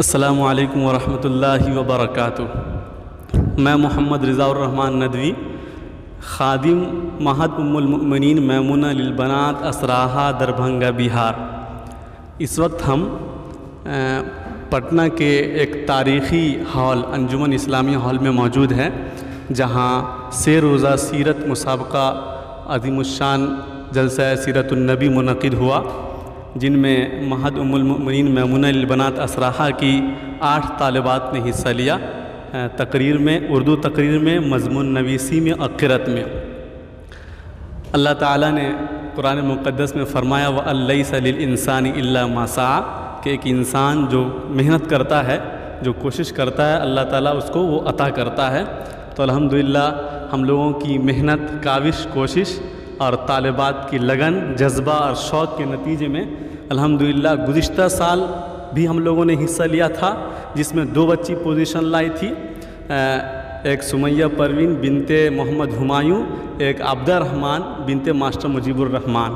السلام علیکم ورحمۃ اللہ وبرکاتہ۔ میں محمد رضا الرحمن ندوی، خادم معہد ام المؤمنین میمونہ للبنات اسراحہ دربھنگہ بہار۔ اس وقت ہم پٹنہ کے ایک تاریخی ہال انجمن اسلامیہ ہال میں موجود ہیں، جہاں 3 روزہ سیرت مسابقہ عظیم الشان جلسہ سیرت النبی منعقد ہوا، جن میں معہد ام المؤمنین میمونہ للبنات اسراحہ کی 8 طالبات نے حصہ لیا تقریر میں، اردو تقریر میں، مضمون نویسی میں اور قرأت میں۔ اللہ تعالیٰ نے قرآن مقدس میں فرمایا وَأَن لَيْسَ لِلْإِنسَانِ إِلَّا مَا سَعَىٰ، کہ ایک انسان جو محنت کرتا ہے، جو کوشش کرتا ہے، اللہ تعالیٰ اس کو وہ عطا کرتا ہے۔ تو الحمدللہ ہم لوگوں کی محنت، کاوش، کوشش اور طالبات کی لگن، جذبہ اور شوق کے نتیجے میں الحمدللہ گزشتہ سال بھی ہم لوگوں نے حصہ لیا تھا، جس میں 2 بچی پوزیشن لائی تھی، ایک سمیہ پروین بنت محمد ہمایوں، ایک عبدہ رحمان بنت ماسٹر مجیب الرحمان۔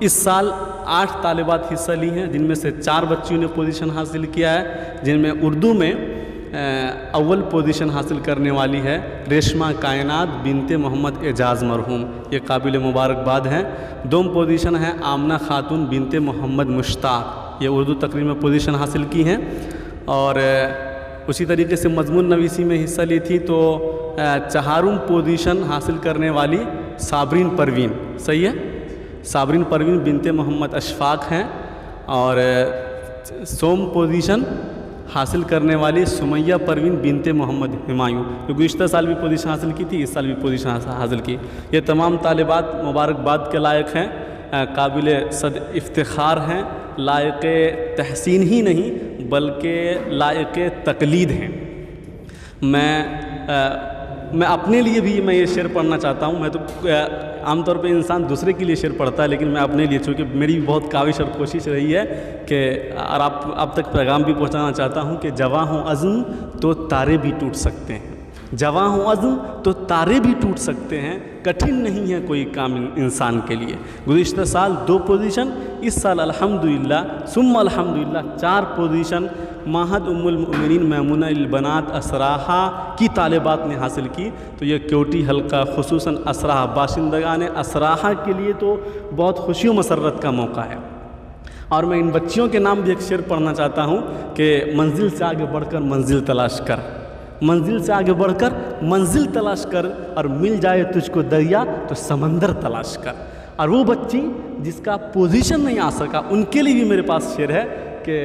اس سال 8 طالبات حصہ لی ہیں، جن میں سے 4 بچیوں نے پوزیشن حاصل کیا ہے، جن میں اردو میں اول پوزیشن حاصل کرنے والی ہے ریشمہ کائنات بنت محمد اعجاز مرحوم، یہ قابل مبارکباد ہیں۔ 2 پوزیشن ہے آمنہ خاتون بنت محمد مشتاق، یہ اردو تقریر میں پوزیشن حاصل کی ہیں۔ اور اسی طریقے سے مضمون نویسی میں حصہ لی تھی تو 4 پوزیشن حاصل کرنے والی صابرین پروین، صحیح ہے، صابرین پروین بنت محمد اشفاق ہیں، اور 100 پوزیشن حاصل کرنے والی سمیہ پروین بنت محمد ہمایوں، جو گزشتہ سال بھی پوزیشن حاصل کی تھی، اس سال بھی پوزیشن حاصل کی۔ یہ تمام طالبات مبارکباد کے لائق ہیں، قابل صد افتخار ہیں، لائق تحسین ہی نہیں بلکہ لائق تقلید ہیں۔ میں اپنے لیے بھی میں یہ شعر پڑھنا چاہتا ہوں۔ میں تو عام طور پہ انسان دوسرے کے لیے شعر پڑھتا ہے، لیکن میں اپنے لیے، چونکہ میری بہت کاوش اور کوشش رہی ہے کہ اور آپ تک پیغام بھی پہنچانا چاہتا ہوں کہ جواں ہوں عزم تو تارے بھی ٹوٹ سکتے ہیں، جواں ہوں عزم تو تارے بھی ٹوٹ سکتے ہیں، کٹھن نہیں ہے کوئی کام انسان کے لیے۔ گزشتہ سال 2 پوزیشن، اس سال الحمدللہ ثم الحمدللہ 4 پوزیشن معہد ام المؤمنین میمونہ للبنات اسراحہ کی طالبات نے حاصل کی۔ تو یہ کیوٹی حلقہ، خصوصاً اسراحہ باشندگان اسراحہ کے لیے تو بہت خوشی و مسرت کا موقع ہے۔ اور میں ان بچیوں کے نام بھی ایک شعر پڑھنا چاہتا ہوں کہ منزل سے آگے بڑھ کر منزل تلاش کر، منزل سے آگے بڑھ کر منزل تلاش کر، اور مل جائے تجھ کو دریا تو سمندر تلاش کر۔ اور وہ بچی جس کا پوزیشن نہیں آ سکا، ان کے لیے بھی میرے پاس شعر ہے کہ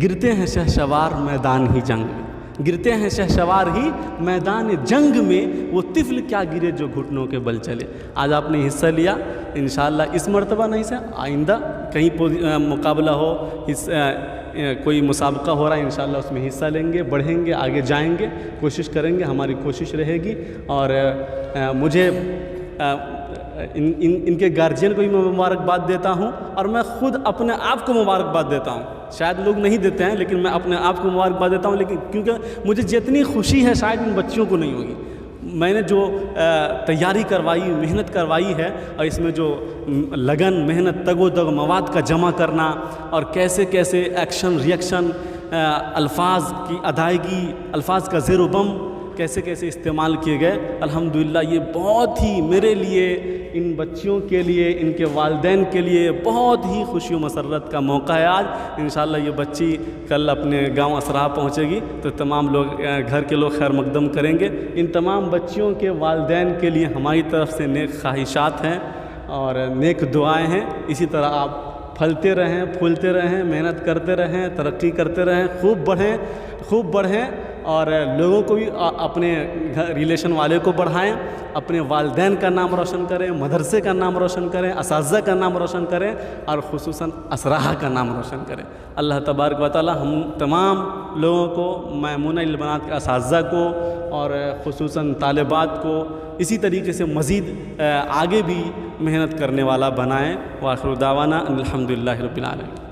گرتے ہیں شہسوار میدان ہی جنگ میں، گرتے ہیں شہسوار ہی میدان جنگ میں، وہ طفل کیا گرے جو گھٹنوں کے بل چلے۔ آج آپ نے حصہ لیا، انشاءاللہ اس مرتبہ نہیں سے آئندہ کہیں مقابلہ ہو، کوئی مسابقہ ہو رہا ہے، انشاءاللہ اس میں حصہ لیں گے، بڑھیں گے، آگے جائیں گے، کوشش کریں گے، ہماری کوشش رہے گی۔ اور مجھے ان کے گارجین کو بھی میں مبارکباد دیتا ہوں، اور میں خود اپنے آپ کو مبارکباد دیتا ہوں۔ شاید لوگ نہیں دیتے ہیں، لیکن میں اپنے آپ کو مبارکباد دیتا ہوں، لیکن کیونکہ مجھے جتنی خوشی ہے شاید ان بچیوں کو نہیں ہوگی۔ میں نے جو تیاری کروائی، محنت کروائی ہے، اور اس میں جو لگن، محنت، تگ و دگ، مواد کا جمع کرنا، اور کیسے کیسے ایکشن، ریئیکشن، الفاظ کی ادائیگی، الفاظ کا زیر و بم کیسے کیسے استعمال کیے گئے، الحمدللہ یہ بہت ہی میرے لیے، ان بچیوں کے لیے، ان کے والدین کے لیے بہت ہی خوشی و مسرت کا موقع ہے آج۔ انشاءاللہ یہ بچی کل اپنے گاؤں اسراحہ پہنچے گی تو تمام لوگ، گھر کے لوگ خیر مقدم کریں گے۔ ان تمام بچیوں کے والدین کے لیے ہماری طرف سے نیک خواہشات ہیں اور نیک دعائیں ہیں۔ اسی طرح آپ پھلتے رہیں، پھولتے رہیں، محنت کرتے رہیں، ترقی کرتے رہیں، خوب بڑھیں، اور لوگوں کو بھی، اپنے ریلیشن والے کو بڑھائیں، اپنے والدین کا نام روشن کریں، مدرسے کا نام روشن کریں، اساتذہ کا نام روشن کریں، اور خصوصاً اسراحہ کا نام روشن کریں۔ اللہ تبارک و تعالی ہم تمام لوگوں کو، میمونہ للبنات کے اساتذہ کو اور خصوصاً طالبات کو اسی طریقے سے مزید آگے بھی محنت کرنے والا بنائیں۔ وآخر دعوانا الحمدللہ رب العالمین۔